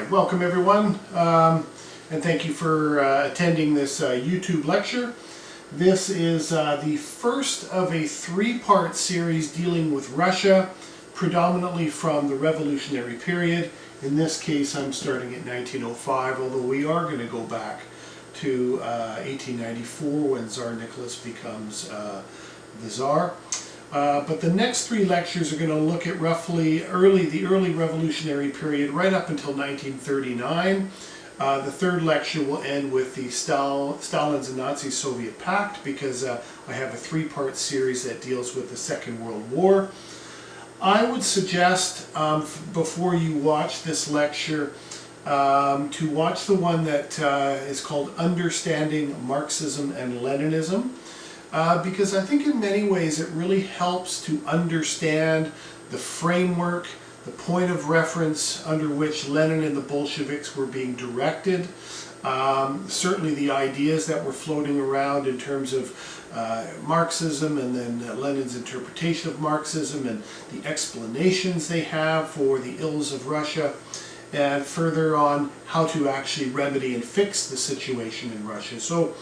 Alright, welcome everyone, and thank you for attending this YouTube lecture. This is the first of a three-part series dealing with Russia, predominantly from the revolutionary period. In this case, I'm starting at 1905, although we are going to go back to 1894 when Tsar Nicholas becomes the Tsar. But the next three lectures are going to look at roughly the early revolutionary period right up until 1939. The third lecture will end with the Stalin's and Nazi Soviet Pact, because I have a three-part series that deals with the Second World War. I would suggest, before you watch this lecture, to watch the one that is called Understanding Marxism and Leninism. Because I think in many ways it really helps to understand the framework, the point of reference under which Lenin and the Bolsheviks were being directed. Certainly the ideas that were floating around in terms of Marxism, and then Lenin's interpretation of Marxism and the explanations they have for the ills of Russia, and further on how to actually remedy and fix the situation in Russia. So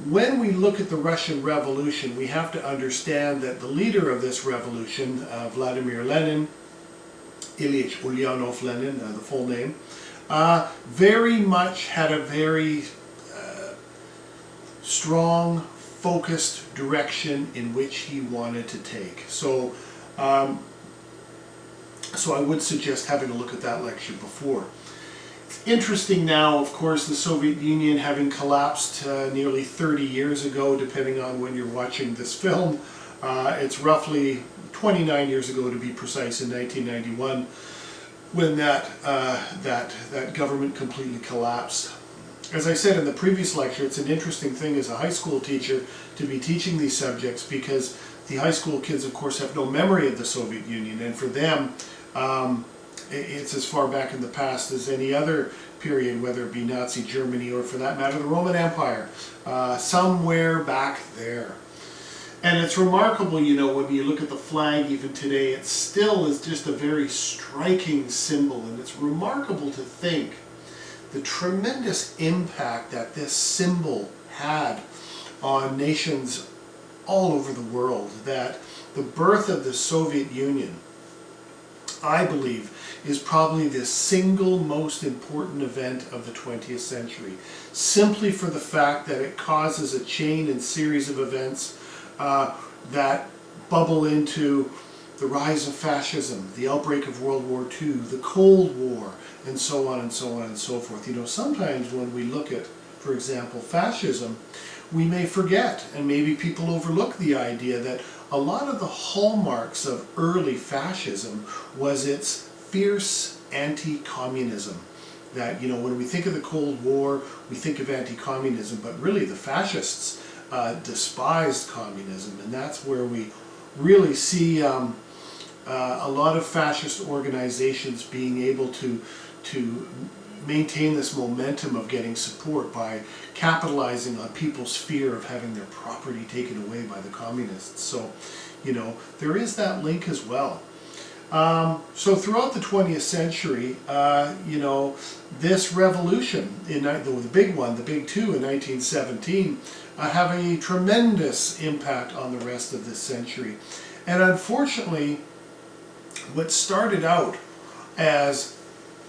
when we look at the Russian Revolution, we have to understand that the leader of this revolution, Vladimir Lenin, Ilyich Ulyanov Lenin, the full name, very much had a very strong, focused direction in which he wanted to take. So I would suggest having a look at that lecture before. Interesting now, of course, the Soviet Union having collapsed nearly 30 years ago, depending on when you're watching this film. It's roughly 29 years ago, to be precise, in 1991, when that government completely collapsed. As I said in the previous lecture, it's an interesting thing as a high school teacher to be teaching these subjects, because the high school kids, of course, have no memory of the Soviet Union, and for them, it's as far back in the past as any other period, whether it be Nazi Germany or, for that matter, the Roman Empire, somewhere back there. And it's remarkable, you know, when you look at the flag even today, it still is just a very striking symbol, and it's remarkable to think the tremendous impact that this symbol had on nations all over the world, that the birth of the Soviet Union, I believe, is probably the single most important event of the 20th century, simply for the fact that it causes a chain and series of events that bubble into the rise of fascism, the outbreak of World War II, the Cold War, and so on and so on and so forth. You know, sometimes when we look at, for example, fascism, we may forget, and maybe people overlook the idea that a lot of the hallmarks of early fascism was its fierce anti-communism. That, you know, when we think of the Cold War, we think of anti-communism, but really the fascists despised communism, and that's where we really see a lot of fascist organizations being able to maintain this momentum of getting support by capitalizing on people's fear of having their property taken away by the communists. So, you know, there is that link as well. So throughout the 20th century, you know, this revolution, the big one, the big two in 1917, have a tremendous impact on the rest of this century. And unfortunately, what started out as,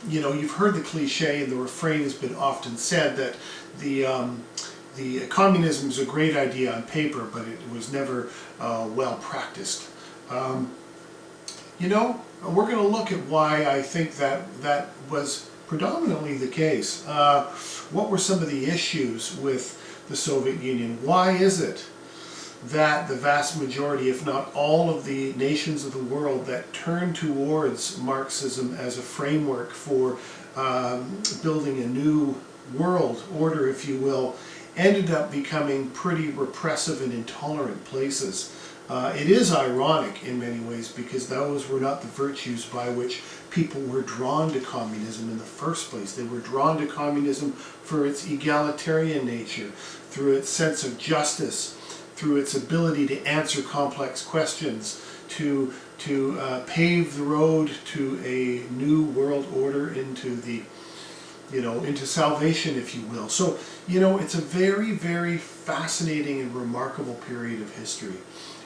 you know, you've heard the cliche and the refrain has been often said that the communism is a great idea on paper, but it was never well practiced. You know, we're going to look at why I think that was predominantly the case. What were some of the issues with the Soviet Union? Why is it that the vast majority, if not all of the nations of the world that turned towards Marxism as a framework for building a new world order, if you will, ended up becoming pretty repressive and intolerant places? It is ironic in many ways, because those were not the virtues by which people were drawn to communism in the first place. They were drawn to communism for its egalitarian nature, through its sense of justice, through its ability to answer complex questions, to pave the road to a new world order, into the, into salvation, if you will. So, it's a very, very fascinating and remarkable period of history.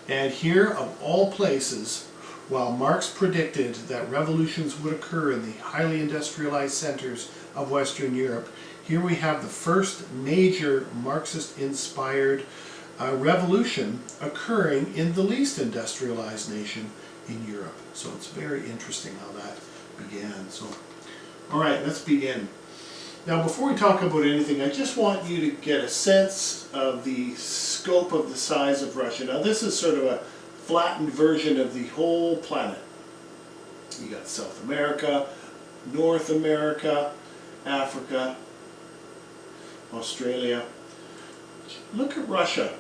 And here, of all places, while Marx predicted that revolutions would occur in the highly industrialized centers of Western Europe, here we have the first major Marxist-inspired revolution occurring in the least industrialized nation in Europe. So it's very interesting how that began. So, all right, let's begin. Now, before we talk about anything, I just want you to get a sense of the scope of the size of Russia. Now, this is sort of a flattened version of the whole planet. You got South America, North America, Africa, Australia. Look at Russia.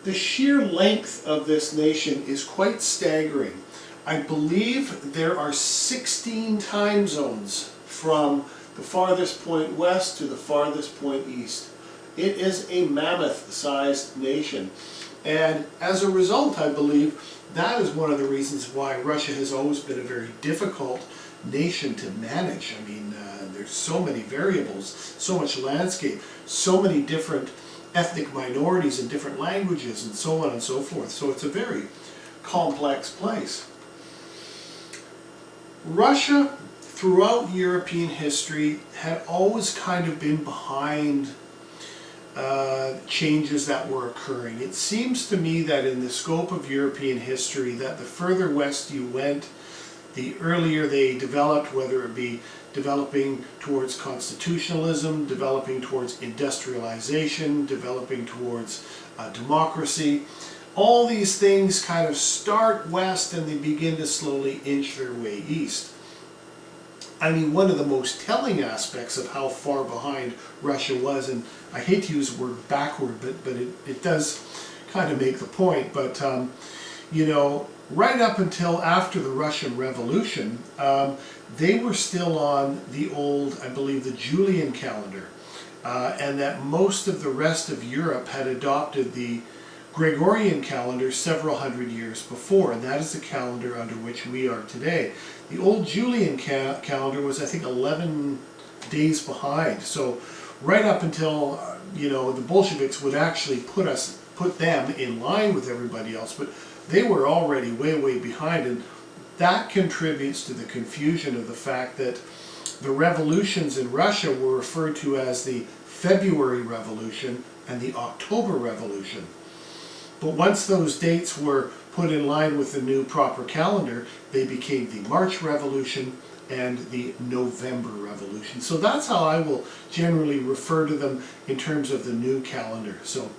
The sheer length of this nation is quite staggering. I believe there are 16 time zones from the farthest point west to the farthest point east. It is a mammoth-sized nation. And as a result, I believe that is one of the reasons why Russia has always been a very difficult nation to manage. I mean, there's so many variables, so much landscape, so many different ethnic minorities and different languages and so on and so forth. So it's a very complex place. Russia, throughout European history, had always kind of been behind changes that were occurring. It seems to me that in the scope of European history, that the further west you went, the earlier they developed, whether it be developing towards constitutionalism, developing towards industrialization, developing towards democracy. All these things kind of start west and they begin to slowly inch their way east. I mean, one of the most telling aspects of how far behind Russia was, and I hate to use the word backward, but it does kind of make the point, but right up until after the Russian Revolution, they were still on the old, I believe, the Julian calendar, and that most of the rest of Europe had adopted the Gregorian calendar several hundred years before, and that is the calendar under which we are today. The old Julian calendar was, I think, 11 days behind. So right up until, the Bolsheviks would actually put them in line with everybody else, but they were already way, way behind, and that contributes to the confusion of the fact that the revolutions in Russia were referred to as the February Revolution and the October Revolution. But once those dates were put in line with the new proper calendar, they became the March Revolution and the November Revolution. So that's how I will generally refer to them in terms of the new calendar. So,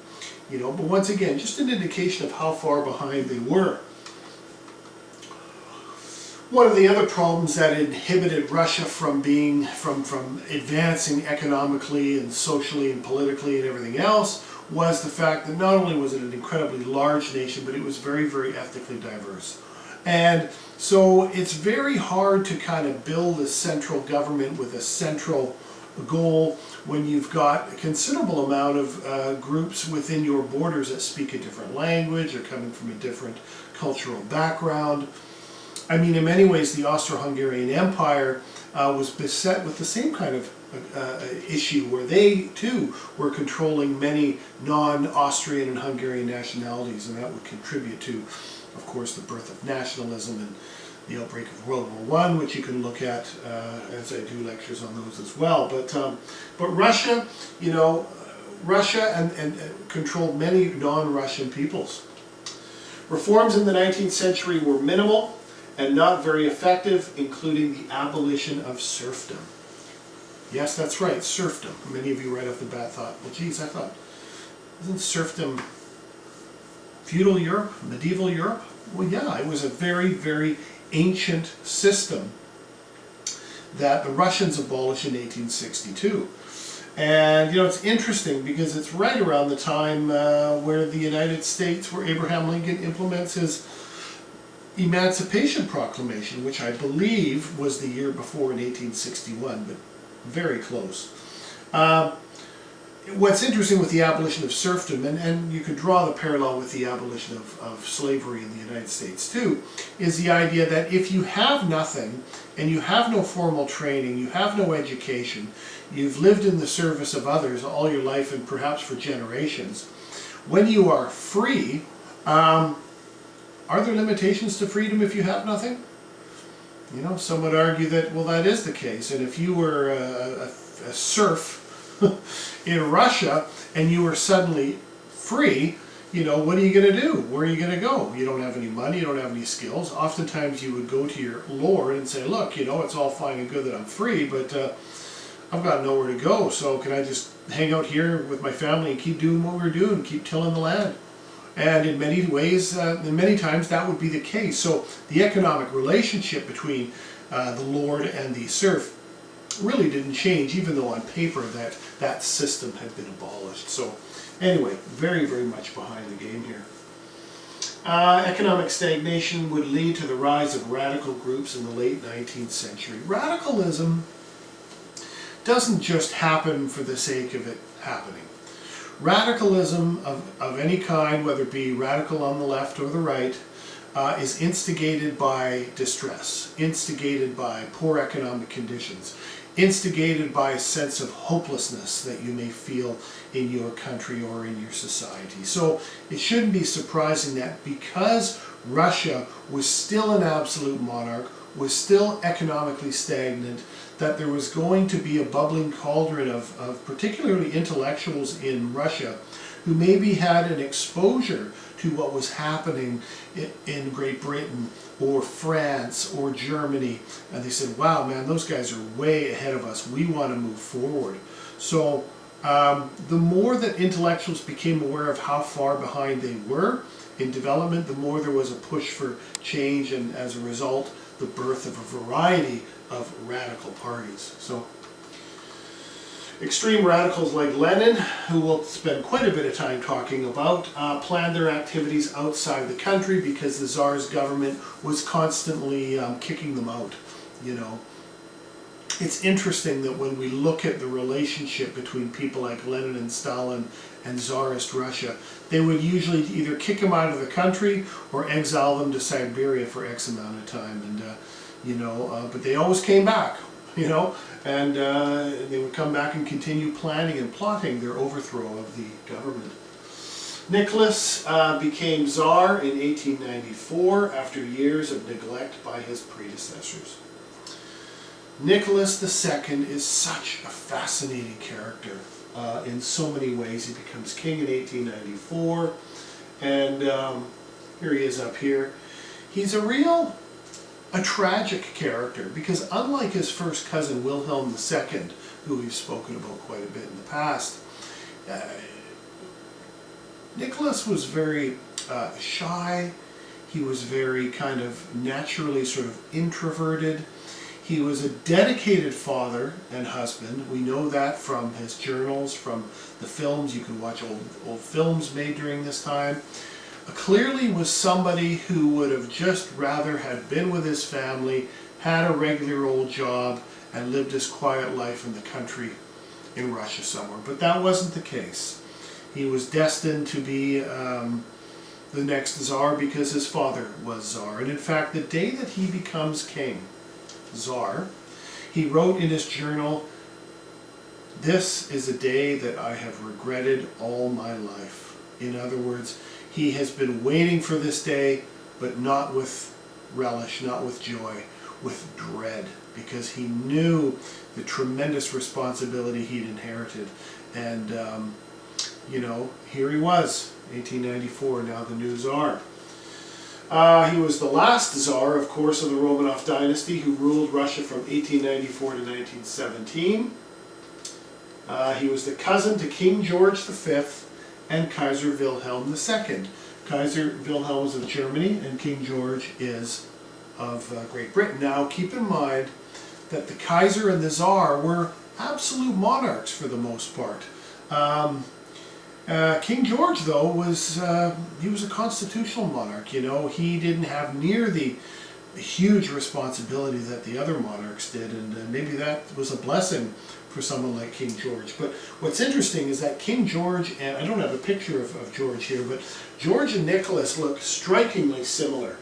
but once again, just an indication of how far behind they were. One of the other problems that inhibited Russia from advancing economically and socially and politically and everything else was the fact that not only was it an incredibly large nation, but it was very, very ethnically diverse. And so it's very hard to kind of build a central government with a central goal when you've got a considerable amount of groups within your borders that speak a different language or coming from a different cultural background. I mean, in many ways, the Austro-Hungarian Empire was beset with the same kind of issue, where they too were controlling many non-Austrian and Hungarian nationalities, and that would contribute to, of course, the birth of nationalism and the outbreak of World War I, which you can look at as I do lectures on those as well. But Russia, Russia and controlled many non-Russian peoples. Reforms in the 19th century were minimal and not very effective, including the abolition of serfdom. Yes, that's right, serfdom. Many of you right off the bat thought, well, geez, isn't serfdom feudal Europe, medieval Europe? Well, yeah, it was a very, very ancient system that the Russians abolished in 1862. And, it's interesting because it's right around the time where the United States, where Abraham Lincoln implements his Emancipation Proclamation, which I believe was the year before in 1861, but very close. what's interesting with the abolition of serfdom, and you could draw the parallel with the abolition of slavery in the United States too, is the idea that if you have nothing and you have no formal training, you have no education, you've lived in the service of others all your life and perhaps for generations, when you are free, are there limitations to freedom if you have nothing? You know, some would argue that, well, that is the case, and if you were a serf in Russia and you were suddenly free, you know, what are you going to do? Where are you going to go? You don't have any money, you don't have any skills. Oftentimes you would go to your lord and say, look, you know, it's all fine and good that I'm free, but I've got nowhere to go, so can I just hang out here with my family and keep doing what we're doing, keep tilling the land? And in many ways, and many times that would be the case. So the economic relationship between the lord and the serf really didn't change, even though on paper that system had been abolished. So anyway, very, very much behind the game here. Economic stagnation would lead to the rise of radical groups in the late 19th century. Radicalism doesn't just happen for the sake of it happening. Radicalism of any kind, whether it be radical on the left or the right, is instigated by distress, instigated by poor economic conditions, instigated by a sense of hopelessness that you may feel in your country or in your society. So it shouldn't be surprising that because Russia was still an absolute monarch, was still economically stagnant, that there was going to be a bubbling cauldron of particularly intellectuals in Russia who maybe had an exposure to what was happening in Great Britain or France or Germany, and they said, wow, man, those guys are way ahead of us, we want to move forward. So the more that intellectuals became aware of how far behind they were in development, the more there was a push for change, and as a result, the birth of a variety of radical parties. So extreme radicals like Lenin, who we'll spend quite a bit of time talking about, planned their activities outside the country because the Tsar's government was constantly kicking them out, you know. It's interesting that when we look at the relationship between people like Lenin and Stalin and Tsarist Russia, they would usually either kick them out of the country or exile them to Siberia for X amount of time, and you know, but they always came back, you know, and they would come back and continue planning and plotting their overthrow of the government. Nicholas became Tsar in 1894 after years of neglect by his predecessors. Nicholas II is such a fascinating character in so many ways. He becomes king in 1894, and here he is up here. He's a tragic character, because unlike his first cousin Wilhelm II, who we've spoken about quite a bit in the past, Nicholas was very shy. He was very kind of naturally sort of introverted. He was a dedicated father and husband. We know that from his journals, from the films. You can watch old films made during this time. Clearly was somebody who would have just rather had been with his family, had a regular old job, and lived his quiet life in the country in Russia somewhere. But that wasn't the case. He was destined to be the next Tsar because his father was Tsar. And in fact, the day that he becomes king, Tsar, he wrote in his journal, "This is a day that I have regretted all my life." In other words, he has been waiting for this day, but not with relish, not with joy, with dread, because he knew the tremendous responsibility he'd inherited. And, you know, here he was, 1894, now the new Tsar. He was the last Tsar, of course, of the Romanov dynasty, who ruled Russia from 1894 to 1917. He was the cousin to King George V and Kaiser Wilhelm II. Kaiser Wilhelm is of Germany, and King George is of Great Britain. Now, keep in mind that the Kaiser and the Tsar were absolute monarchs for the most part. King George, though, he was a constitutional monarch. You know, he didn't have near the huge responsibility that the other monarchs did, and maybe that was a blessing for someone like King George. But what's interesting is that King George, and I don't have a picture of George here, but George and Nicholas look strikingly similar.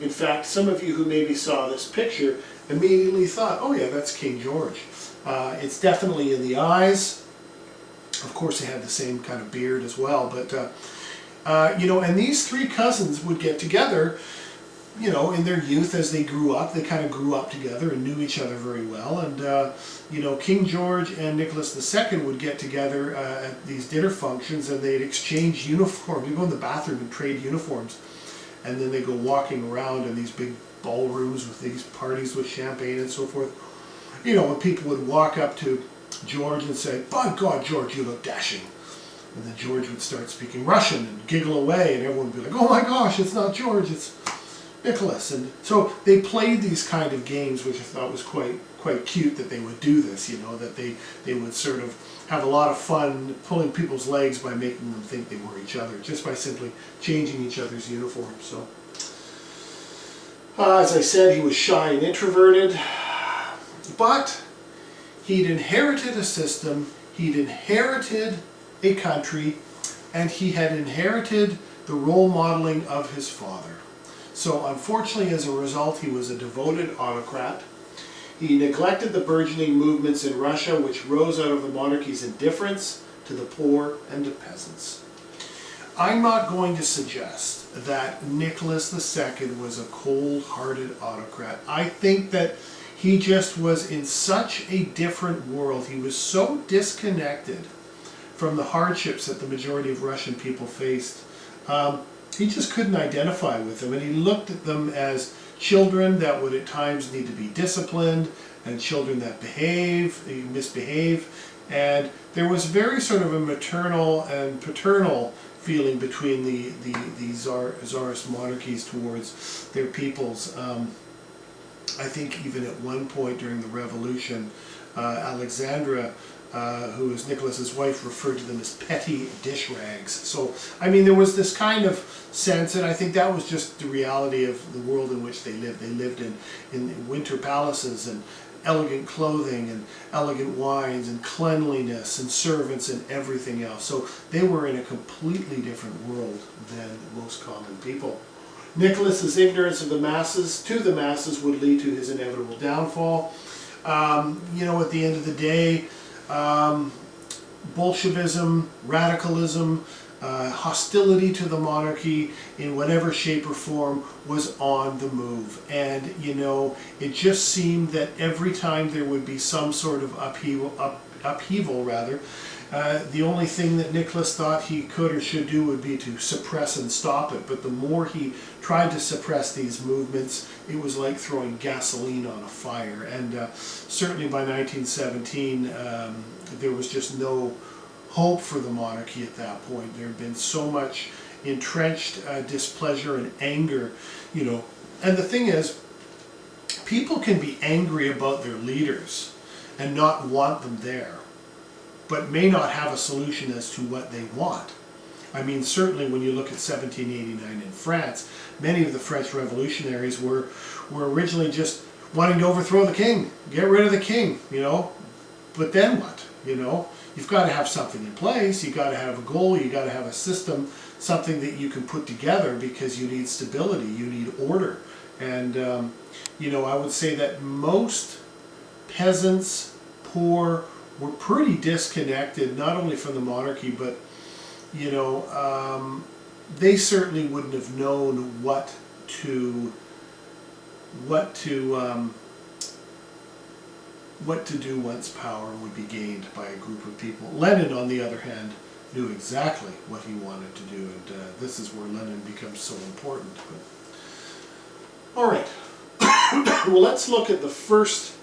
In fact, some of you who maybe saw this picture immediately thought, oh yeah, that's King George. It's definitely in the eyes. Of course, they had the same kind of beard as well, but you know, and these three cousins would get together, you know, in their youth as they grew up. They kind of grew up together and knew each other very well. And, you know, King George and Nicholas II would get together at these dinner functions, and they'd exchange uniforms. They'd go in the bathroom and trade uniforms. And then they'd go walking around in these big ballrooms with these parties with champagne and so forth. You know, when people would walk up to George and say, "By God, George, you look dashing." And then George would start speaking Russian and giggle away, and everyone would be like, "Oh my gosh, it's not George, it's Nicholas." And so they played these kind of games, which I thought was quite cute that they would do this, you know, that they would sort of have a lot of fun pulling people's legs by making them think they were each other, just by simply changing each other's uniforms. So, as I said, he was shy and introverted, but he'd inherited a system, he'd inherited a country, and he had inherited the role modeling of his father. So unfortunately, as a result, he was a devoted autocrat. He neglected the burgeoning movements in Russia, which rose out of the monarchy's indifference to the poor and to peasants. I'm not going to suggest that Nicholas II was a cold-hearted autocrat. I think that he just was in such a different world. He was so disconnected from the hardships that the majority of Russian people faced. He just couldn't identify with them, and he looked at them as children that would at times need to be disciplined, and children that misbehave, and there was very sort of a maternal and paternal feeling between the Tsarist monarchies towards their peoples. I think even at one point during the revolution, Alexandra, who is Nicholas's wife, referred to them as petty dish rags. So, I mean, there was this kind of sense, and I think that was just the reality of the world in which they lived. They lived in winter palaces and elegant clothing and elegant wines and cleanliness and servants and everything else. So they were in a completely different world than most common people. Nicholas's ignorance of the masses, would lead to his inevitable downfall. You know, at the end of the day, Bolshevism, radicalism, hostility to the monarchy in whatever shape or form was on the move. And, you know, it just seemed that every time there would be some sort of upheaval, the only thing that Nicholas thought he could or should do would be to suppress and stop it. But the more he tried to suppress these movements, it was like throwing gasoline on a fire. And certainly by 1917, there was just no hope for the monarchy at that point. There had been so much entrenched displeasure and anger, you know. And the thing is, people can be angry about their leaders and not want them there, but may not have a solution as to what they want. I mean, certainly when you look at 1789 in France, many of the French revolutionaries were originally just wanting to overthrow the king, get rid of the king, you know. But then what, you know? You've got to have something in place, you've got to have a goal, you've got to have a system, something that you can put together, because you need stability, you need order. And, you know, I would say that most peasants, poor, were pretty disconnected, not only from the monarchy, but, you know, they certainly wouldn't have known what to do once power would be gained by a group of people. Lenin, on the other hand, knew exactly what he wanted to do, and this is where Lenin becomes so important. But, all right, well, let's look at the first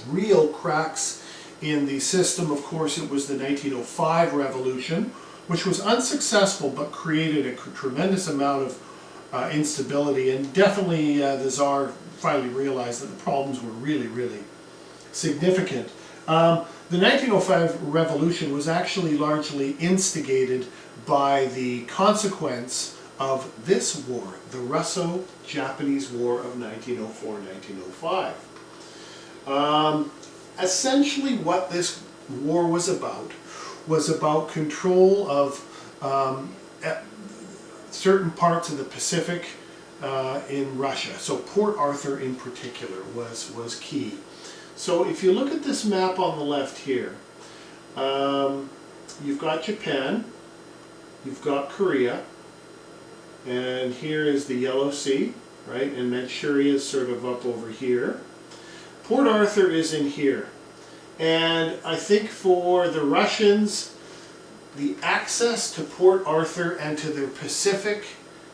real cracks in the system. Of course, it was the 1905 revolution, which was unsuccessful but created a tremendous amount of instability, and definitely the Tsar finally realized that the problems were really, really significant. The 1905 revolution was actually largely instigated by the consequence of this war, the Russo-Japanese War of 1904-1905. Essentially what this war was about control of certain parts of the Pacific in Russia. So Port Arthur in particular was key. So if you look at this map on the left here, you've got Japan, you've got Korea, and here is the Yellow Sea, right? And Manchuria is sort of up over here. Port Arthur is in here. And I think for the Russians, the access to Port Arthur and to their Pacific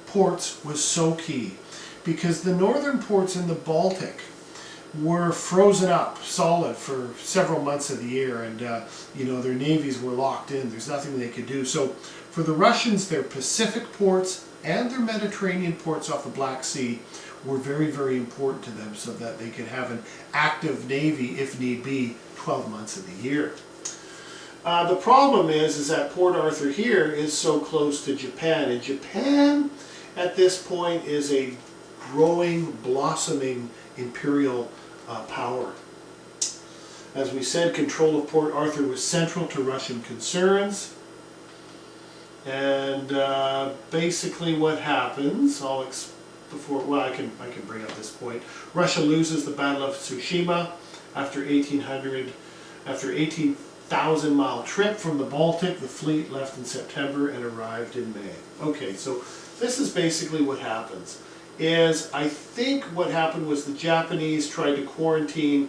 ports was so key, because the northern ports in the Baltic were frozen up solid for several months of the year, and their navies were locked in. There's nothing they could do. So for the Russians, their Pacific ports and their Mediterranean ports off the Black Sea were very, very important to them, so that they could have an active navy, if need be, 12 months of the year. The problem is that Port Arthur here is so close to Japan, and Japan at this point is a growing, blossoming imperial power. As we said, control of Port Arthur was central to Russian concerns. And basically what happens, I can bring up this point. Russia loses the Battle of Tsushima after 18,000-mile trip from the Baltic. The fleet left in September and arrived in May. Okay, so this is basically what happens. I think what happened was the Japanese tried to quarantine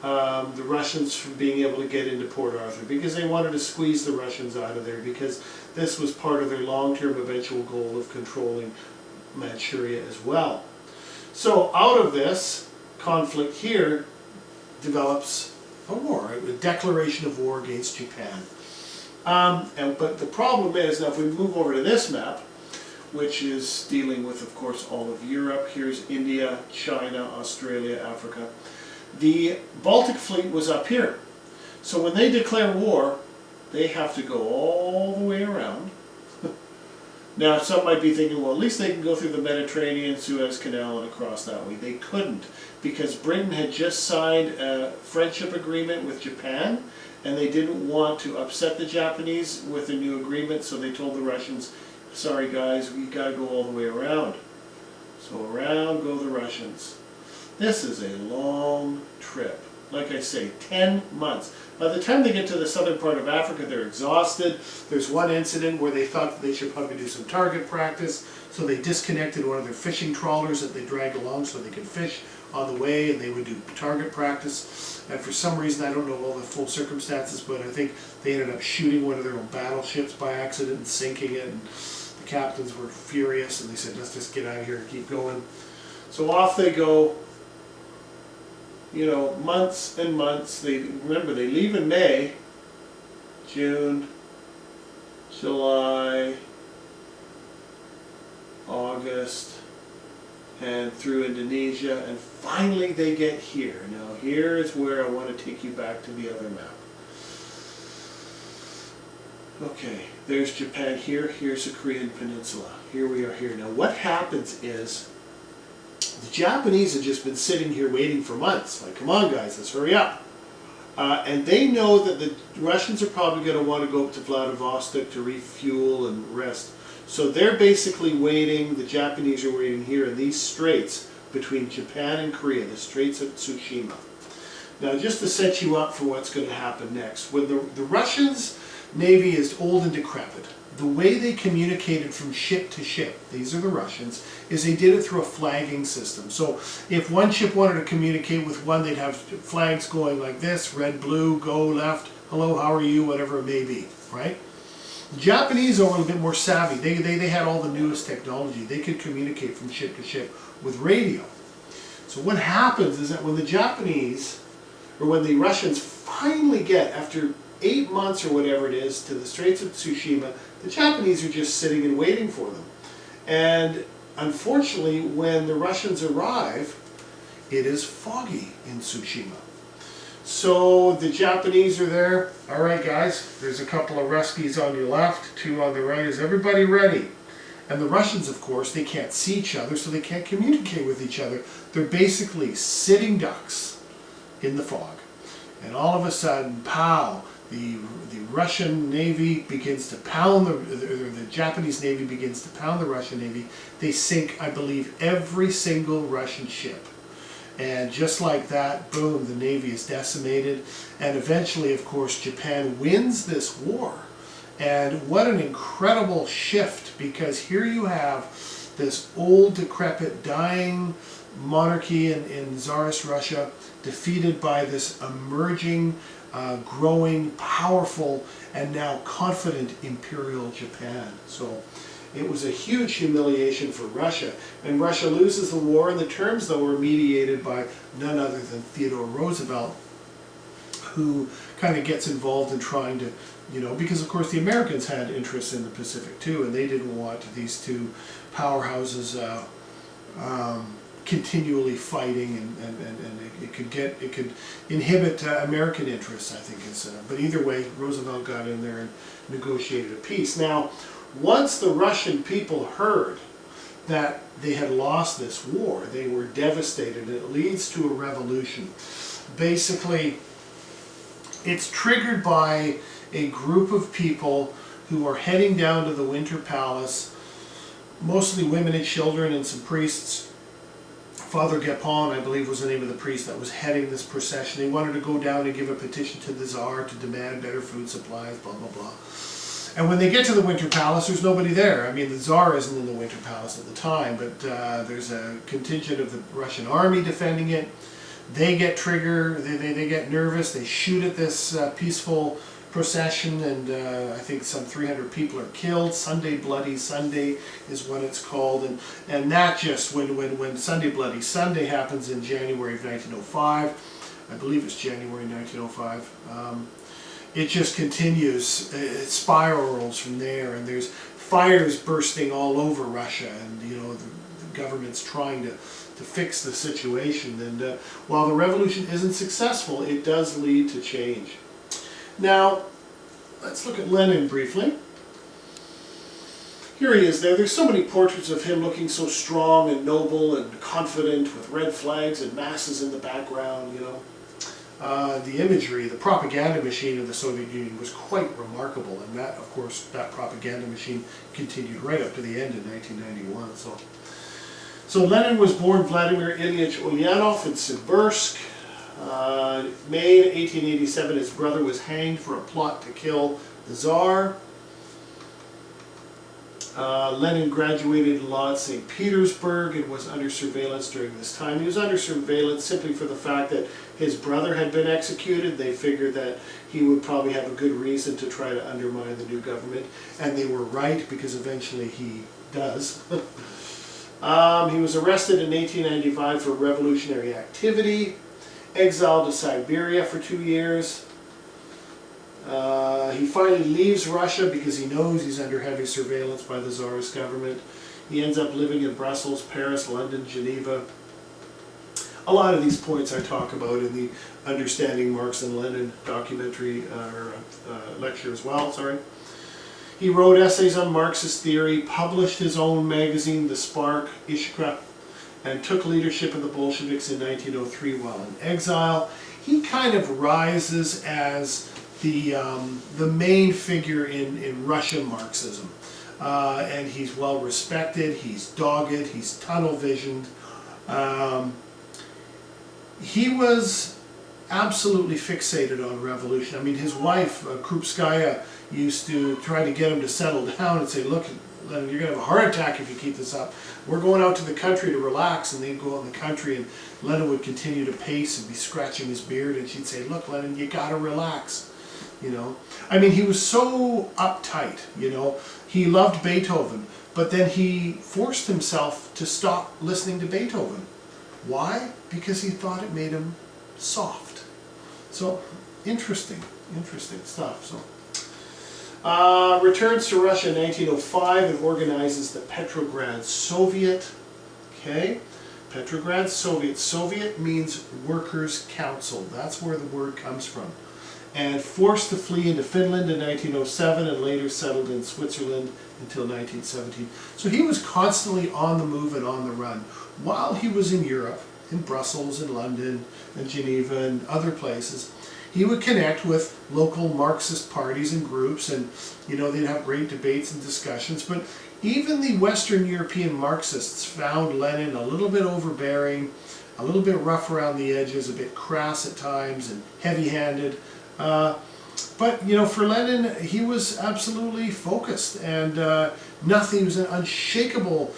the Russians from being able to get into Port Arthur, because they wanted to squeeze the Russians out of there, because this was part of their long-term eventual goal of controlling Manchuria as well. So out of this conflict here develops a war, a declaration of war against Japan. But the problem is, now if we move over to this map, which is dealing with, of course, all of Europe. Here's India, China, Australia, Africa. The Baltic fleet was up here. So when they declare war, they have to go all the way around. Now, some might be thinking, well, at least they can go through the Mediterranean, Suez Canal, and across that way. They couldn't, because Britain had just signed a friendship agreement with Japan, and they didn't want to upset the Japanese with a new agreement, so they told the Russians, sorry guys, we got to go all the way around. So around go the Russians. This is a long trip. Like I say, 10 months. By the time they get to the southern part of Africa, they're exhausted. There's one incident where they thought that they should probably do some target practice, so they disconnected one of their fishing trawlers that they dragged along so they could fish on the way, and they would do target practice. And for some reason, I don't know all the full circumstances, but I think they ended up shooting one of their own battleships by accident and sinking it, and the captains were furious, and they said, let's just get out of here and keep going. So off they go. You know, months and months. Remember, they leave in May, June, July, August, and through Indonesia, and finally they get here. Now here is where I want to take you back to the other map. Okay, there's Japan here, here's the Korean Peninsula. Here we are here. Now what happens is, the Japanese have just been sitting here waiting for months. Like, come on guys, let's hurry up. And they know that the Russians are probably going to want to go up to Vladivostok to refuel and rest. So they're basically waiting, the Japanese are waiting here in these straits between Japan and Korea, the Straits of Tsushima. Now just to set you up for what's going to happen next, when the Russians' navy is old and decrepit, the way they communicated from ship to ship, these are the Russians, is they did it through a flagging system. So if one ship wanted to communicate with one, they'd have flags going like this, red, blue, go, left, hello, how are you, whatever it may be, right? The Japanese are a little bit more savvy. They had all the newest technology. They could communicate from ship to ship with radio. So what happens is that when the Japanese, or when the Russians finally get, after 8 months or whatever it is, to the Straits of Tsushima, the Japanese are just sitting and waiting for them. And unfortunately, when the Russians arrive, it is foggy in Tsushima. So the Japanese are there. All right, guys, there's a couple of rescues on your left, 2 on the right. Is everybody ready? And the Russians, of course, they can't see each other, so they can't communicate with each other. They're basically sitting ducks in the fog. And all of a sudden, pow, the Russian Navy begins to pound, the Japanese Navy begins to pound the Russian Navy. They sink, I believe, every single Russian ship. And just like that, boom, the Navy is decimated. And eventually, of course, Japan wins this war. And what an incredible shift, because here you have this old, decrepit, dying monarchy in Tsarist Russia, defeated by this emerging, growing, powerful, and now confident Imperial Japan. So it was a huge humiliation for Russia. And Russia loses the war, and the terms, though, were mediated by none other than Theodore Roosevelt, who kind of gets involved in trying to, because of course the Americans had interests in the Pacific too, and they didn't want these two powerhouses continually fighting, and it could inhibit American interests, I think. But either way, Roosevelt got in there and negotiated a peace. Now, once the Russian people heard that they had lost this war, they were devastated, and it leads to a revolution. Basically, it's triggered by a group of people who are heading down to the Winter Palace, mostly women and children and some priests. Father Gapon, I believe, was the name of the priest that was heading this procession. They wanted to go down and give a petition to the Tsar to demand better food supplies, blah, blah, blah. And when they get to the Winter Palace, there's nobody there. I mean, the Tsar isn't in the Winter Palace at the time, but there's a contingent of the Russian army defending it. They get triggered, they get nervous, they shoot at this peaceful procession, and I think some 300 people are killed. Sunday Bloody Sunday is what it's called, and that just, when Sunday Bloody Sunday happens in January of 1905, I believe it's January 1905, it just continues, it spirals from there, and there's fires bursting all over Russia, and the government's trying to fix the situation. And while the revolution isn't successful, it does lead to change. Now, let's look at Lenin briefly. Here he is there. There's so many portraits of him looking so strong and noble and confident, with red flags and masses in the background, The imagery, the propaganda machine of the Soviet Union was quite remarkable, and that, of course, that propaganda machine continued right up to the end in 1991. So Lenin was born Vladimir Ilyich Ulyanov in Simbirsk. May 1887, his brother was hanged for a plot to kill the Tsar. Lenin graduated law at St. Petersburg and was under surveillance during this time. He was under surveillance simply for the fact that his brother had been executed. They figured that he would probably have a good reason to try to undermine the new government, and they were right, because eventually he does. He was arrested in 1895 for revolutionary activity, exiled to Siberia for 2 years. He finally leaves Russia because he knows he's under heavy surveillance by the Tsarist government. He ends up living in Brussels, Paris, London, Geneva. A lot of these points I talk about in the Understanding Marx and Lenin documentary, lecture as well, He wrote essays on Marxist theory, published his own magazine, The Spark, Ishka, and took leadership of the Bolsheviks in 1903 while in exile. He kind of rises as the main figure in Russian Marxism. And he's well respected, he's dogged, he's tunnel visioned. He was absolutely fixated on revolution. I mean, his wife, Krupskaya, used to try to get him to settle down and say, look, Lenin, you're going to have a heart attack if you keep this up. We're going out to the country to relax. And they'd go out in the country, and Lenin would continue to pace and be scratching his beard, and she'd say, look, Lenin, you got to relax. I mean, he was so uptight, He loved Beethoven, but then he forced himself to stop listening to Beethoven. Why? Because he thought it made him soft. So, interesting stuff. Returns to Russia in 1905 and organizes the Petrograd Soviet. Okay, Petrograd Soviet. Soviet means Workers' Council. That's where the word comes from. and forced to flee into Finland in 1907 and later settled in Switzerland until 1917. So he was constantly on the move and on the run. While he was in Europe, in Brussels and London and Geneva and other places, he would connect with local Marxist parties and groups, and they'd have great debates and discussions. But even the Western European Marxists found Lenin a little bit overbearing, a little bit rough around the edges, a bit crass at times and heavy-handed. But for Lenin, he was absolutely focused, and nothing. He was an unshakable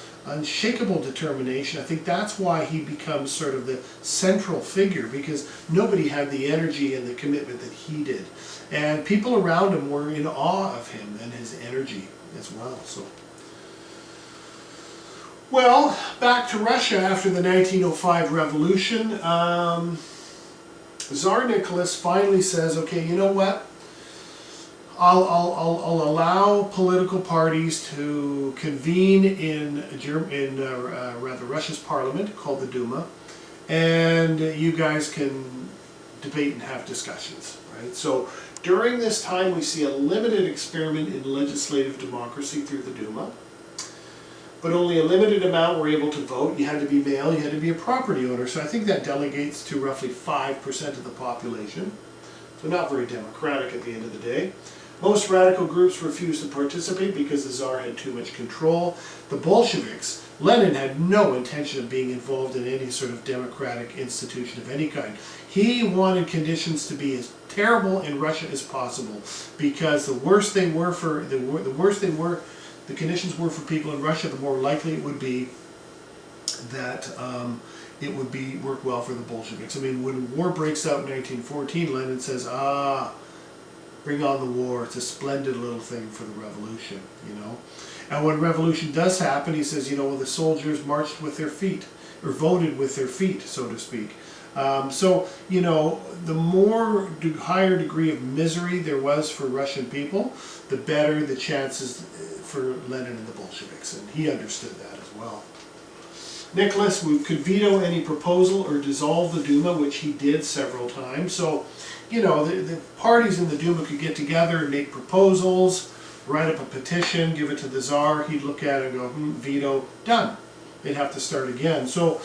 determination. I think that's why he becomes sort of the central figure, because nobody had the energy and the commitment that he did, and people around him were in awe of him and his energy as well. So, well, back to Russia after the 1905 revolution. Tsar Nicholas finally says, okay, you know what? I'll allow political parties to convene in Russia's parliament, called the Duma, and you guys can debate and have discussions, right? So during this time we see a limited experiment in legislative democracy through the Duma, but only a limited amount were able to vote. You had to be male, you had to be a property owner, so I think that delegates to roughly 5% of the population, so not very democratic at the end of the day. Most radical groups refused to participate because the Tsar had too much control. The Bolsheviks, Lenin had no intention of being involved in any sort of democratic institution of any kind. He wanted conditions to be as terrible in Russia as possible, because the conditions were for people in Russia, the more likely it would be that it would work well for the Bolsheviks. I mean, when war breaks out in 1914, Lenin says, bring on the war. It's a splendid little thing for the revolution, And when revolution does happen, he says, well, the soldiers marched with their feet, or voted with their feet, so to speak. So, the higher degree of misery there was for Russian people, the better the chances for Lenin and the Bolsheviks, and he understood that as well. Nicholas could veto any proposal or dissolve the Duma, which he did several times. So, the parties in the Duma could get together and make proposals, write up a petition, give it to the Tsar. He'd look at it and go, veto, done. They'd have to start again. So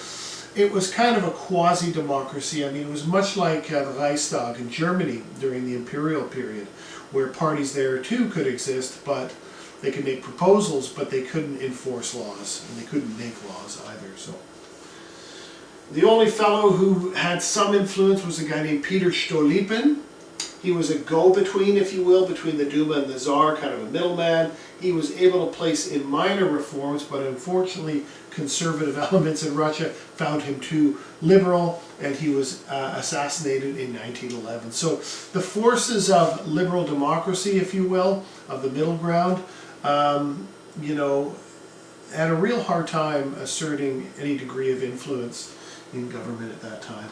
it was kind of a quasi-democracy. I mean, it was much like the Reichstag in Germany during the imperial period, where parties there too could exist, but they could make proposals, but they couldn't enforce laws, and they couldn't make laws either. So the only fellow who had some influence was a guy named Peter Stolypin. He was a go-between, if you will, between the Duma and the Tsar, kind of a middleman. He was able to place in minor reforms, but unfortunately conservative elements in Russia found him too liberal, and he was assassinated in 1911. So the forces of liberal democracy, if you will, of the middle ground, had a real hard time asserting any degree of influence in government at that time.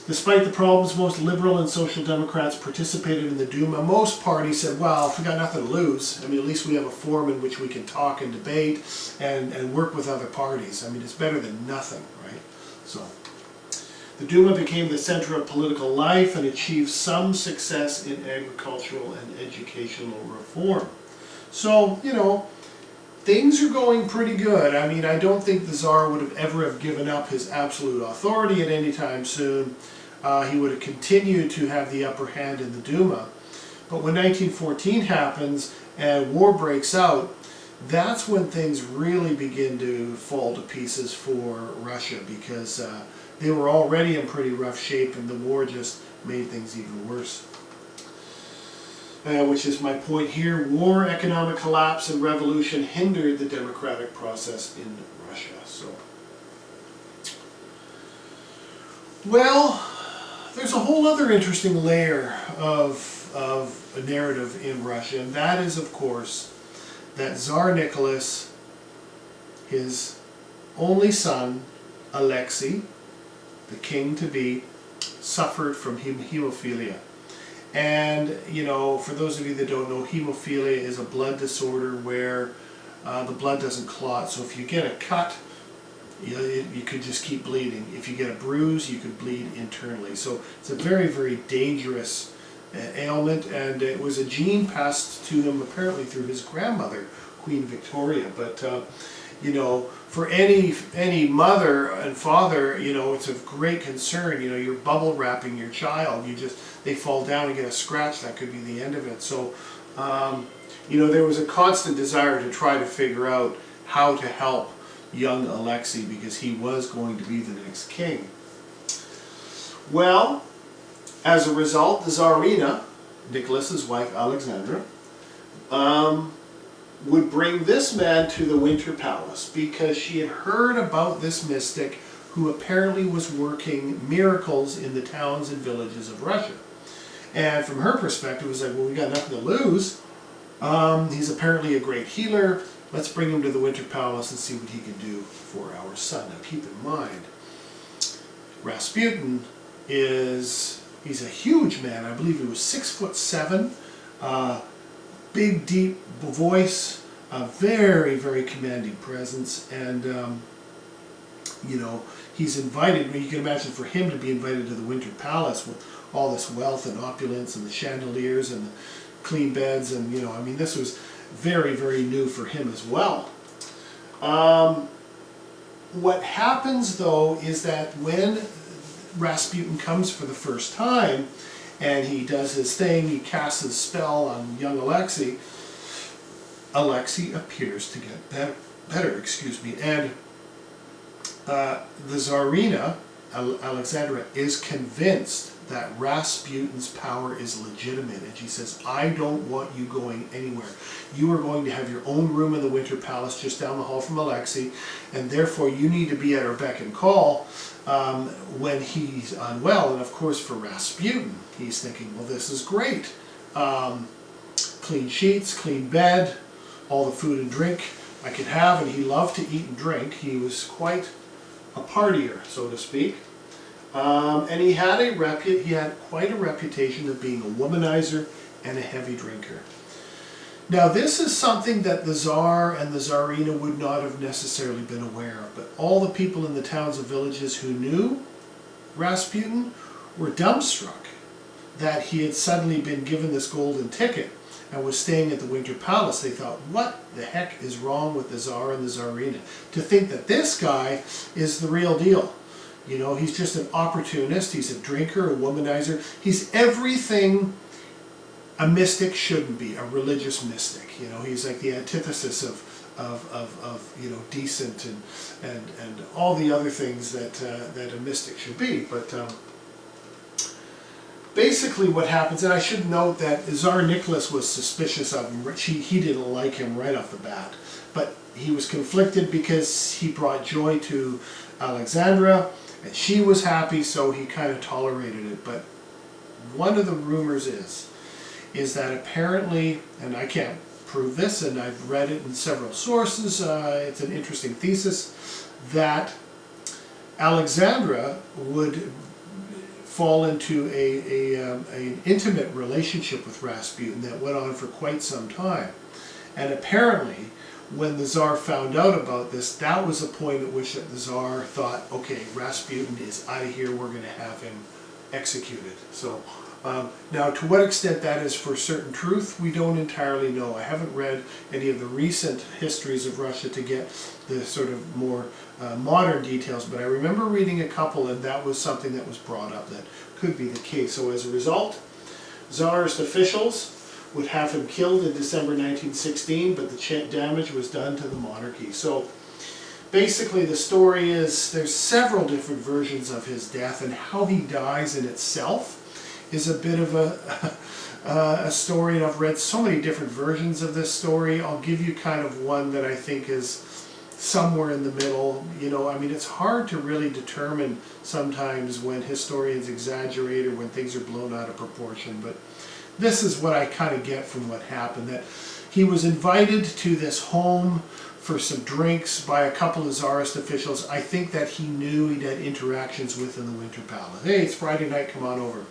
Despite the problems, most liberal and social democrats participated in the Duma. Most parties said, well, if we got nothing to lose, I mean, at least we have a forum in which we can talk and debate and work with other parties. I mean, it's better than nothing, right? So the Duma became the center of political life and achieved some success in agricultural and educational reform. So, things are going pretty good. I mean, I don't think the Tsar would have ever given up his absolute authority at any time soon. He would have continued to have the upper hand in the Duma. But when 1914 happens and war breaks out, that's when things really begin to fall to pieces for Russia, because they were already in pretty rough shape, and the war just made things even worse. Which is my point here. War, economic collapse, and revolution hindered the democratic process in Russia. So, well, there's a whole other interesting layer of a narrative in Russia, and that is, of course, that Tsar Nicholas, his only son, Alexei, the king-to-be, suffered from hemophilia. And, for those of you that don't know, hemophilia is a blood disorder where the blood doesn't clot. So if you get a cut you could just keep bleeding. If you get a bruise, you could bleed internally. So it's a very, very dangerous ailment, and it was a gene passed to him apparently through his grandmother, Queen Victoria. But you know, for any mother and father, you know, it's of great concern. You know, you're bubble wrapping your child, they fall down and get a scratch, that could be the end of it. So you know, there was a constant desire to try to figure out how to help young Alexei, because he was going to be the next king. Well, as a result, the Tsarina, Nicholas's wife Alexandra, would bring this man to the Winter Palace because she had heard about this mystic who apparently was working miracles in the towns and villages of Russia. And from her perspective, it was like, well, we got nothing to lose. He's apparently a great healer. Let's bring him to the Winter Palace and see what he can do for our son. Now keep in mind, Rasputin he's a huge man. I believe he was 6'7", big, deep voice, a very, very commanding presence, and you know, he's invited. You can imagine for him to be invited to the Winter Palace with all this wealth and opulence and the chandeliers and the clean beds, and you know, I mean, this was very, very new for him as well. What happens though is that when Rasputin comes for the first time and he does his thing, he casts his spell on young Alexei, Alexei appears to get better, and the Tsarina, Alexandra, is convinced that Rasputin's power is legitimate, and she says, I don't want you going anywhere. You are going to have your own room in the Winter Palace just down the hall from Alexei, and therefore you need to be at her beck and call when he's unwell. And of course for Rasputin, he's thinking, well, this is great. Clean sheets, clean bed, all the food and drink I could have, and he loved to eat and drink. He was quite a partier, so to speak. And he had quite a reputation of being a womanizer and a heavy drinker. Now this is something that the Tsar and the Tsarina would not have necessarily been aware of, but all the people in the towns and villages who knew Rasputin were dumbstruck that he had suddenly been given this golden ticket and was staying at the Winter Palace. They thought, what the heck is wrong with the Tsar and the Tsarina? To think that this guy is the real deal. You know, he's just an opportunist, he's a drinker, a womanizer, he's everything a mystic shouldn't be, a religious mystic. You know, he's like the antithesis of you know, decent and all the other things that a mystic should be. But basically what happens, and I should note that Tsar Nicholas was suspicious of him. He didn't like him right off the bat, but he was conflicted because he brought joy to Alexandra, and she was happy, so he kind of tolerated it. But one of the rumors is that apparently, and I can't prove this, and I've read it in several sources, it's an interesting thesis, that Alexandra would fall into an intimate relationship with Rasputin that went on for quite some time. And apparently, when the Tsar found out about this, that was a point at which the Tsar thought, okay, Rasputin is out of here, we're going to have him executed. So, now to what extent that is for certain truth, we don't entirely know. I haven't read any of the recent histories of Russia to get the sort of more modern details, but I remember reading a couple, and that was something that was brought up that could be the case. So as a result, Tsarist officials would have him killed in December 1916, but the damage was done to the monarchy. So basically the story is, there's several different versions of his death, and how he dies in itself is a bit of a story, and I've read so many different versions of this story. I'll give you kind of one that I think is somewhere in the middle. You know, I mean, it's hard to really determine sometimes when historians exaggerate or when things are blown out of proportion, but this is what I kind of get from what happened, that he was invited to this home for some drinks by a couple of Tsarist officials. I think that he knew he'd had interactions with in the Winter Palace. Hey, it's Friday night, come on over.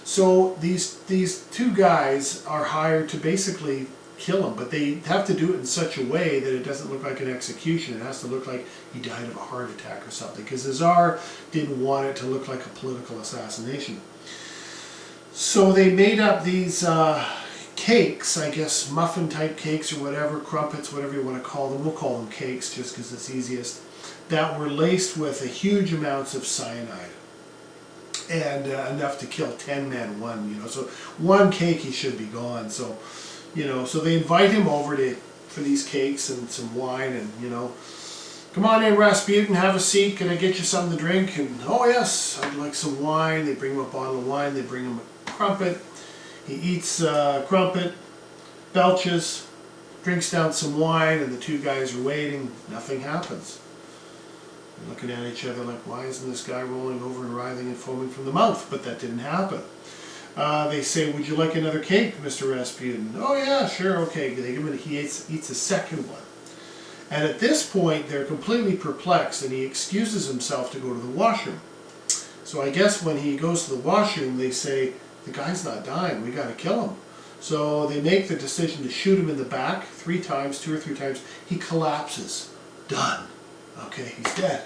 So these two guys are hired to basically kill him, but they have to do it in such a way that it doesn't look like an execution. It has to look like he died of a heart attack or something, because the Tsar didn't want it to look like a political assassination. So they made up these cakes, I guess muffin type cakes or whatever, crumpets, whatever you want to call them. We'll call them cakes just because it's easiest, that were laced with a huge amounts of cyanide. And enough to kill 10 men, so one cake he should be gone. So, so they invite him over for these cakes and some wine, and, come on in, Rasputin, have a seat, can I get you something to drink? And, oh yes, I'd like some wine. They bring him a bottle of wine, they bring him a crumpet. He eats crumpet, belches, drinks down some wine, and the two guys are waiting. Nothing happens. They're looking at each other like, why isn't this guy rolling over and writhing and foaming from the mouth? But that didn't happen. They say, would you like another cake, Mr. Rasputin? Oh yeah, sure, okay. They give him, he eats a second one. And at this point, they're completely perplexed, and he excuses himself to go to the washroom. So I guess when he goes to the washroom, they say, the guy's not dying, we got to kill him. So they make the decision to shoot him in the back 3 times, 2 or 3 times. He collapses. Done. Okay, he's dead.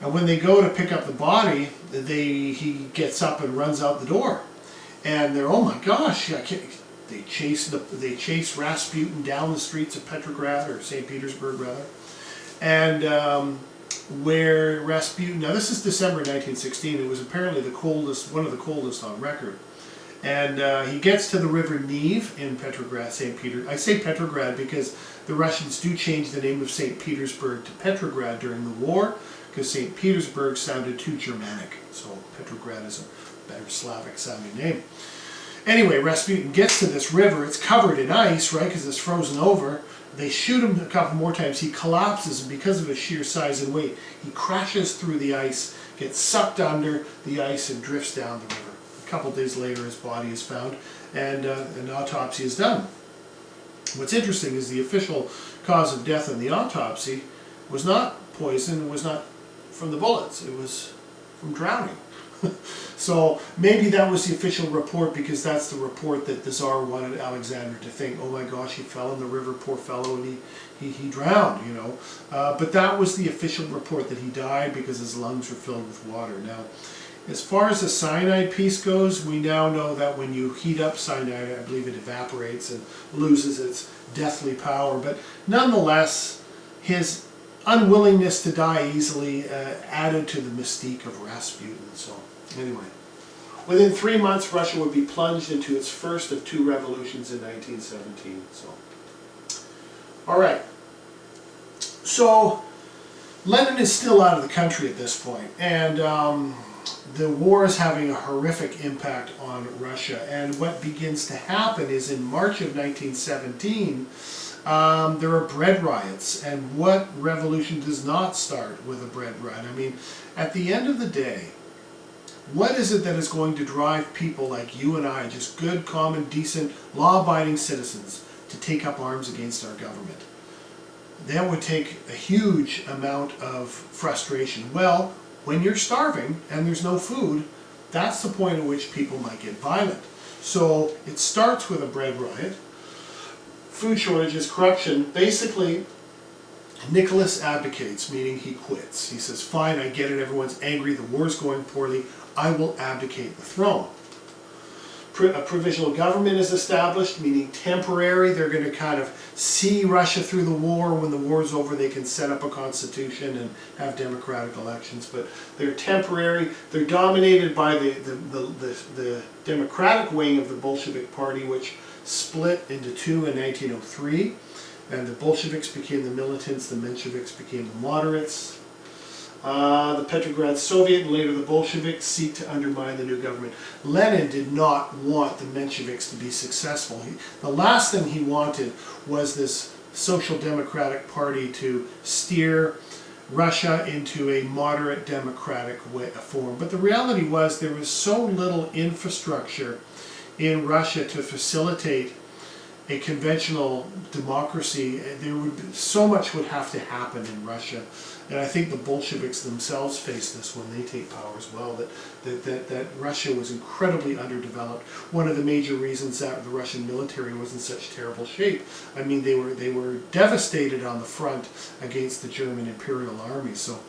And when they go to pick up the body, he gets up and runs out the door. And they're, oh my gosh, they chase Rasputin down the streets of Petrograd, or St. Petersburg rather. And where Rasputin, now this is December 1916, it was apparently one of the coldest on record. And he gets to the river Neve in Petrograd, St. Peter. I say Petrograd because the Russians do change the name of St. Petersburg to Petrograd during the war, because St. Petersburg sounded too Germanic. So Petrograd is a better Slavic sounding name. Anyway, Rasputin gets to this river. It's covered in ice, right, because it's frozen over. They shoot him a couple more times. He collapses, and because of his sheer size and weight, he crashes through the ice, gets sucked under the ice, and drifts down the river. A couple days later, his body is found, and an autopsy is done. What's interesting is the official cause of death in the autopsy was not poison, was not from the bullets, it was from drowning. So maybe that was the official report, because that's the report that the Tsar wanted Alexander to think, oh my gosh, he fell in the river, poor fellow, and he drowned, But that was the official report, that he died because his lungs were filled with water. Now, as far as the cyanide piece goes, we now know that when you heat up cyanide, I believe it evaporates and loses its deathly power. But nonetheless, his unwillingness to die easily added to the mystique of Rasputin. So anyway, within 3 months, Russia would be plunged into its first of 2 revolutions in 1917. So, all right. So Lenin is still out of the country at this point, and the war is having a horrific impact on Russia. And what begins to happen is in March of 1917, there are bread riots. And what revolution does not start with a bread riot? I mean, at the end of the day, what is it that is going to drive people like you and I, just good, common, decent, law-abiding citizens, to take up arms against our government? That would take a huge amount of frustration. Well, when you're starving and there's no food, that's the point at which people might get violent. So it starts with a bread riot, food shortages, corruption. Basically, Nicholas abdicates, meaning he quits. He says, fine, I get it, everyone's angry, the war's going poorly, I will abdicate the throne. A provisional government is established, meaning temporary. They're going to kind of see Russia through the war. When the war's over, they can set up a constitution and have democratic elections. But they're temporary. They're dominated by the democratic wing of the Bolshevik Party, which split into 2 in 1903. And the Bolsheviks became the militants, the Mensheviks became the moderates. The Petrograd Soviet and later the Bolsheviks seek to undermine the new government. Lenin did not want the Mensheviks to be successful. The last thing he wanted was this social democratic party to steer Russia into a moderate democratic form. But the reality was there was so little infrastructure in Russia to facilitate a conventional democracy, so much would have to happen in Russia. And I think the Bolsheviks themselves face this when they take power as well, that Russia was incredibly underdeveloped. One of the major reasons that the Russian military was in such terrible shape. I mean, they were devastated on the front against the German Imperial Army. So,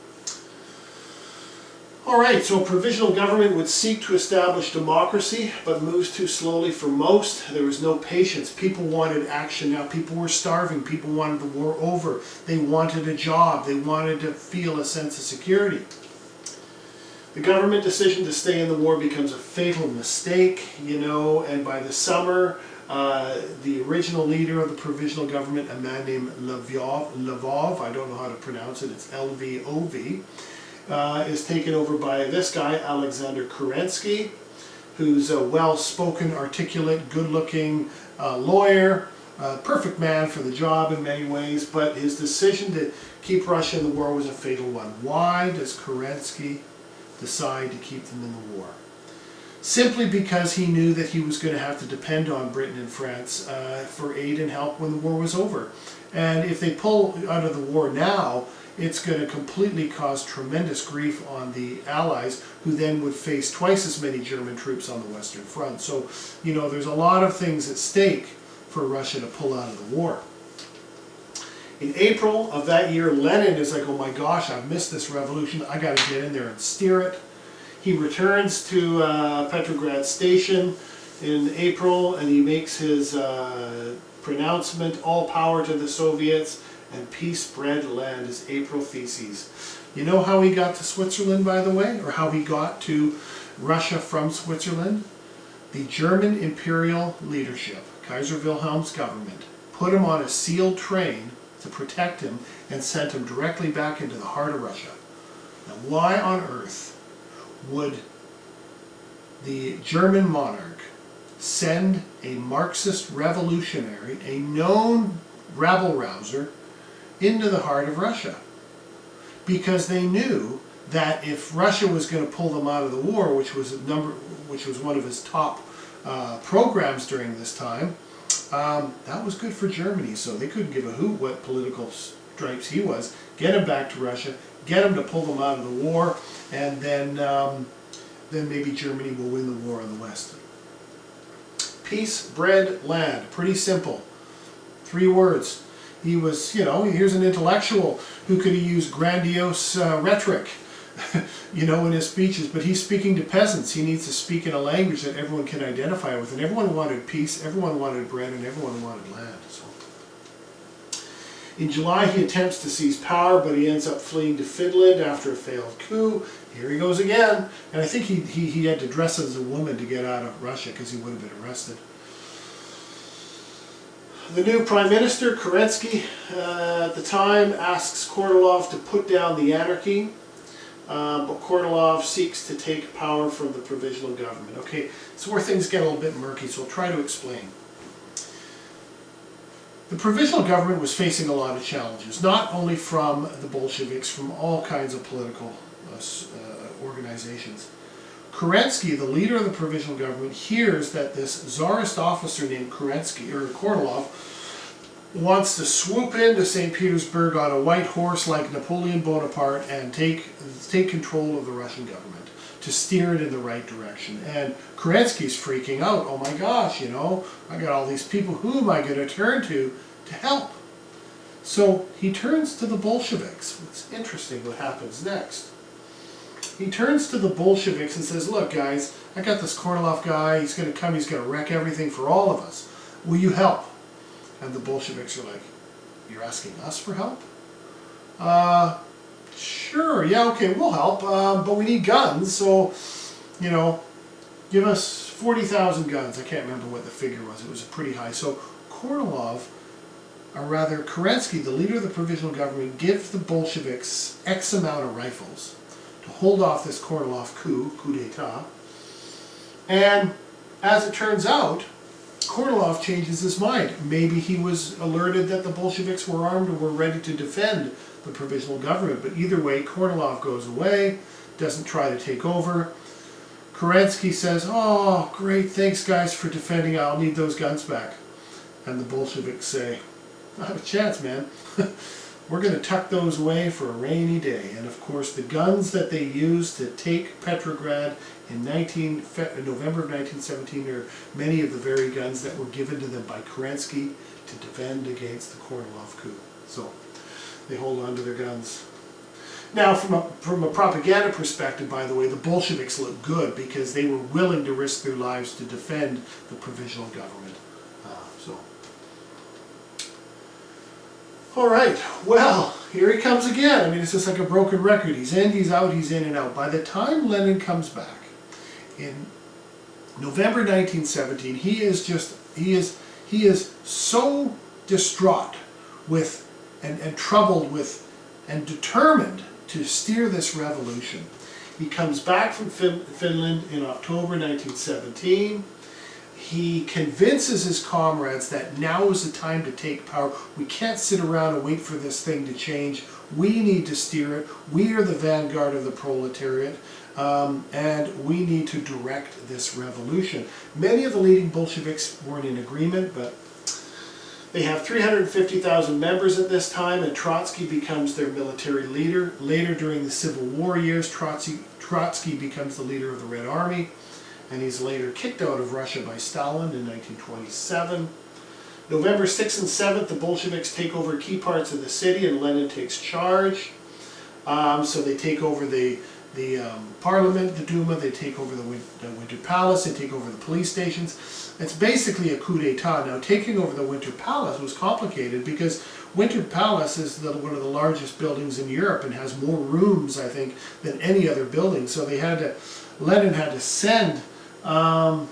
all right, so provisional government would seek to establish democracy, but moves too slowly for most. There was no patience. People wanted action now. People were starving. People wanted the war over. They wanted a job. They wanted to feel a sense of security. The government decision to stay in the war becomes a fatal mistake, and by the summer, the original leader of the provisional government, a man named Lvov, I don't know how to pronounce it, it's L-V-O-V, is taken over by this guy, Alexander Kerensky, who's a well-spoken, articulate, good-looking lawyer, perfect man for the job in many ways, but his decision to keep Russia in the war was a fatal one. Why does Kerensky decide to keep them in the war? Simply because he knew that he was going to have to depend on Britain and France for aid and help when the war was over. And if they pull out of the war now, it's going to completely cause tremendous grief on the Allies, who then would face twice as many German troops on the Western Front. So, there's a lot of things at stake for Russia to pull out of the war. In April of that year, Lenin is like, oh my gosh, I've missed this revolution. I got to get in there and steer it. He returns to Petrograd Station in April, and he makes his pronouncement, all power to the Soviets, and peace spread land, his April theses. You know how he got to Switzerland, by the way? Or how he got to Russia from Switzerland? The German imperial leadership, Kaiser Wilhelm's government, put him on a sealed train to protect him and sent him directly back into the heart of Russia. Now, why on earth would the German monarch send a Marxist revolutionary, a known rabble-rouser, into the heart of Russia? Because they knew that if Russia was going to pull them out of the war, which was one of his top programs during this time, that was good for Germany. So they couldn't give a hoot what political stripes he was. Get him back to Russia, get him to pull them out of the war, and then maybe Germany will win the war in the West. Peace, bread, land. Pretty simple. 3 words. He was, here's an intellectual who could have used grandiose rhetoric, in his speeches, but he's speaking to peasants. He needs to speak in a language that everyone can identify with, and everyone wanted peace, everyone wanted bread, and everyone wanted land. So, in July, he attempts to seize power, but he ends up fleeing to Finland after a failed coup. Here he goes again, and I think he had to dress as a woman to get out of Russia because he would have been arrested. The new Prime Minister, Kerensky, at the time, asks Kornilov to put down the anarchy, but Kornilov seeks to take power from the Provisional Government. Okay, so where things get a little bit murky, so I'll try to explain. The Provisional Government was facing a lot of challenges, not only from the Bolsheviks, from all kinds of political organizations. Kerensky, the leader of the Provisional Government, hears that this Tsarist officer named Kornilov wants to swoop into St. Petersburg on a white horse like Napoleon Bonaparte and take control of the Russian government, to steer it in the right direction. And Kerensky's freaking out. Oh my gosh, I got all these people. Who am I going to turn to help? So he turns to the Bolsheviks. It's interesting what happens next. He turns to the Bolsheviks and says, look guys, I got this Kornilov guy, he's going to come, he's going to wreck everything for all of us. Will you help? And the Bolsheviks are like, you're asking us for help? Sure, yeah, okay, we'll help, but we need guns, so, give us 40,000 guns. I can't remember what the figure was, it was pretty high. So Kornilov, or rather Kerensky, the leader of the Provisional Government, gives the Bolsheviks X amount of rifles to hold off this Kornilov coup d'etat. And as it turns out, Kornilov changes his mind. Maybe he was alerted that the Bolsheviks were armed and were ready to defend the Provisional Government. But either way, Kornilov goes away, doesn't try to take over. Kerensky says, oh, great, thanks guys for defending, I'll need those guns back. And the Bolsheviks say, not a chance, man. We're going to tuck those away for a rainy day. And of course, the guns that they used to take Petrograd in November of 1917 are many of the very guns that were given to them by Kerensky to defend against the Kornilov coup. So they hold on to their guns. Now, from a propaganda perspective, by the way, the Bolsheviks look good because they were willing to risk their lives to defend the Provisional Government. All right, well, here he comes again. I mean, it's just like a broken record. He's in, he's out, he's in and out. By the time Lenin comes back in November 1917, he is so distraught with and troubled with and determined to steer this revolution. He comes back from Finland in October 1917. He convinces his comrades that now is the time to take power. We can't sit around and wait for this thing to change. We need to steer it. We are the vanguard of the proletariat, and we need to direct this revolution. Many of the leading Bolsheviks weren't in agreement, but they have 350,000 members at this time, and Trotsky becomes their military leader. Later, during the Civil War years, Trotsky becomes the leader of the Red Army, and he's later kicked out of Russia by Stalin in 1927. November 6th and 7th, the Bolsheviks take over key parts of the city, and Lenin takes charge. So they take over the parliament, the Duma, they take over the Winter Palace, they take over the police stations. It's basically a coup d'etat. Now, taking over the Winter Palace was complicated because Winter Palace is one of the largest buildings in Europe and has more rooms, I think, than any other building. So Lenin had to send a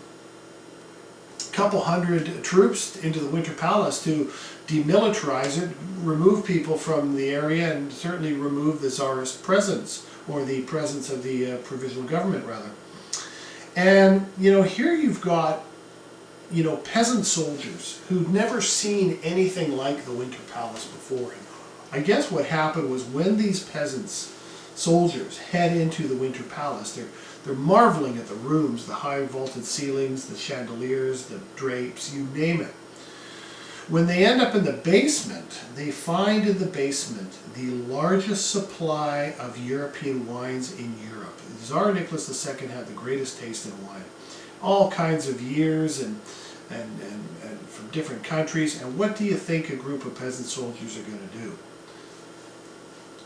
couple hundred troops into the Winter Palace to demilitarize it, remove people from the area, and certainly remove the Tsarist presence, or the presence of the Provisional Government, rather. And, here you've got, peasant soldiers who'd never seen anything like the Winter Palace before. And I guess what happened was when these soldiers head into the Winter Palace, they're marveling at the rooms, the high vaulted ceilings, the chandeliers, the drapes, you name it. When they end up in the basement, they find in the basement the largest supply of European wines in Europe. Tsar Nicholas II had the greatest taste in wine. All kinds of years and from different countries. And what do you think a group of peasant soldiers are going to do?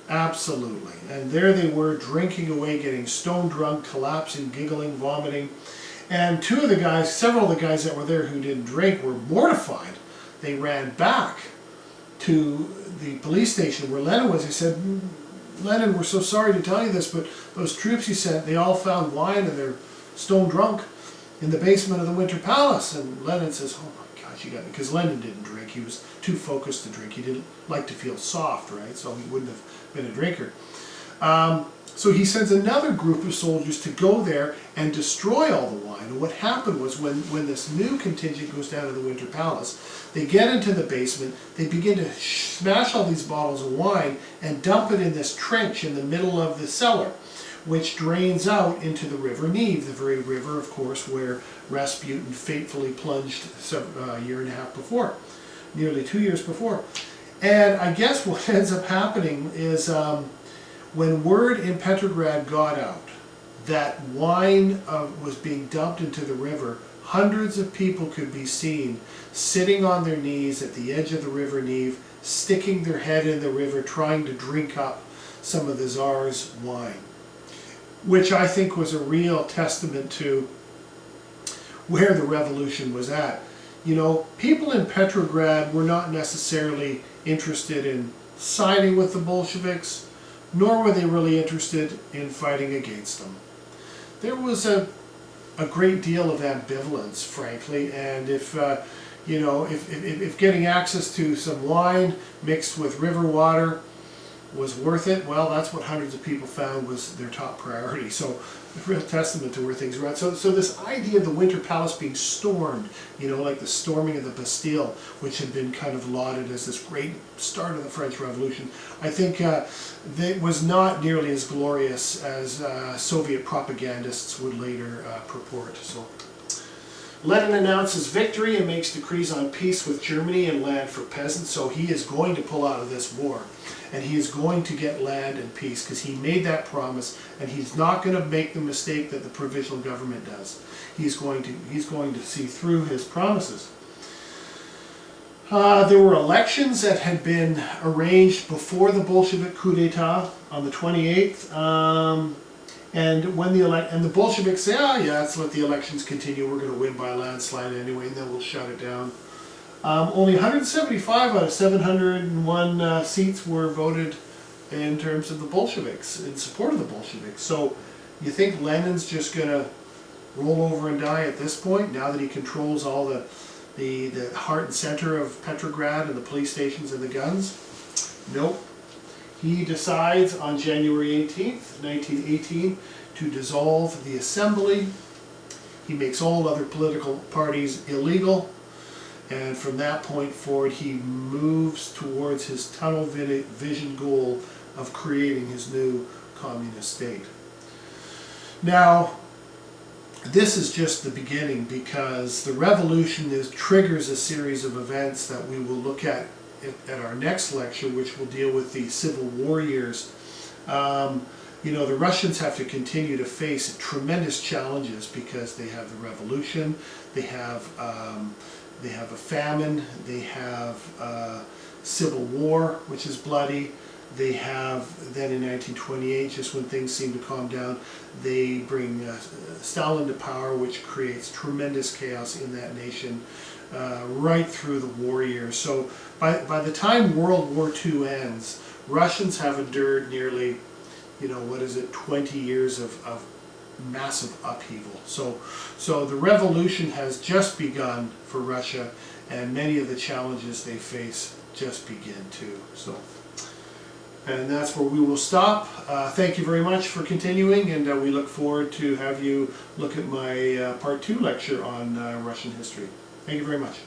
Absolutely. And there they were, drinking away, getting stone drunk, collapsing, giggling, vomiting. And several of the guys that were there who didn't drink were mortified. They ran back to the police station where Lenin was. He said, Lenin, we're so sorry to tell you this, but those troops you sent, they all found wine and they're stone drunk in the basement of the Winter Palace. And Lenin says, oh my gosh, you got me. Because Lenin didn't drink. He was too focused to drink. He didn't like to feel soft, right? So he wouldn't have been a drinker. So he sends another group of soldiers to go there and destroy all the wine. And what happened was when this new contingent goes down to the Winter Palace, they get into the basement, they begin to smash all these bottles of wine and dump it in this trench in the middle of the cellar, which drains out into the River Neve, the very river, of course, where Rasputin fatefully plunged a year and a half before, nearly 2 years before. And I guess what ends up happening is when word in Petrograd got out that wine was being dumped into the river, hundreds of people could be seen sitting on their knees at the edge of the River Neve, sticking their head in the river, trying to drink up some of the Tsar's wine, which I think was a real testament to where the revolution was at. People in Petrograd were not necessarily interested in siding with the Bolsheviks, nor were they really interested in fighting against them. There was a great deal of ambivalence, frankly, and if getting access to some wine mixed with river water was worth it, well, that's what hundreds of people found was their top priority. So a real testament to where things were at. So this idea of the Winter Palace being stormed, like the storming of the Bastille, which had been kind of lauded as this great start of the French Revolution, I think it was not nearly as glorious as Soviet propagandists would later purport. So, Lenin announces victory and makes decrees on peace with Germany and land for peasants, so he is going to pull out of this war. And he is going to get land and peace because he made that promise, and he's not going to make the mistake that the Provisional Government does. He's going to see through his promises. There were elections that had been arranged before the Bolshevik coup d'etat on the 28th. And when the Bolsheviks say, oh yeah, let's let the elections continue, we're going to win by a landslide anyway, and then we'll shut it down. Only 175 out of 701 seats were voted in terms of the Bolsheviks, in support of the Bolsheviks. So you think Lenin's just going to roll over and die at this point, now that he controls all the heart and center of Petrograd and the police stations and the guns? Nope. He decides on January 18th, 1918, to dissolve the assembly. He makes all other political parties illegal. And from that point forward, he moves towards his tunnel vision goal of creating his new communist state. Now, this is just the beginning, because the revolution triggers a series of events that we will look at our next lecture, which will deal with the Civil War years. You know, the Russians have to continue to face tremendous challenges because they have the revolution, they have a famine, they have civil war, which is bloody. They have, then in 1928, just when things seem to calm down, they bring Stalin to power, which creates tremendous chaos in that nation right through the war years. So by the time World War II ends, Russians have endured nearly, 20 years of massive upheaval. So the revolution has just begun for Russia, and many of the challenges they face just begin too. And that's where we will stop. Thank you very much for continuing, and we look forward to have you look at my Part 2 lecture on Russian history. Thank you very much.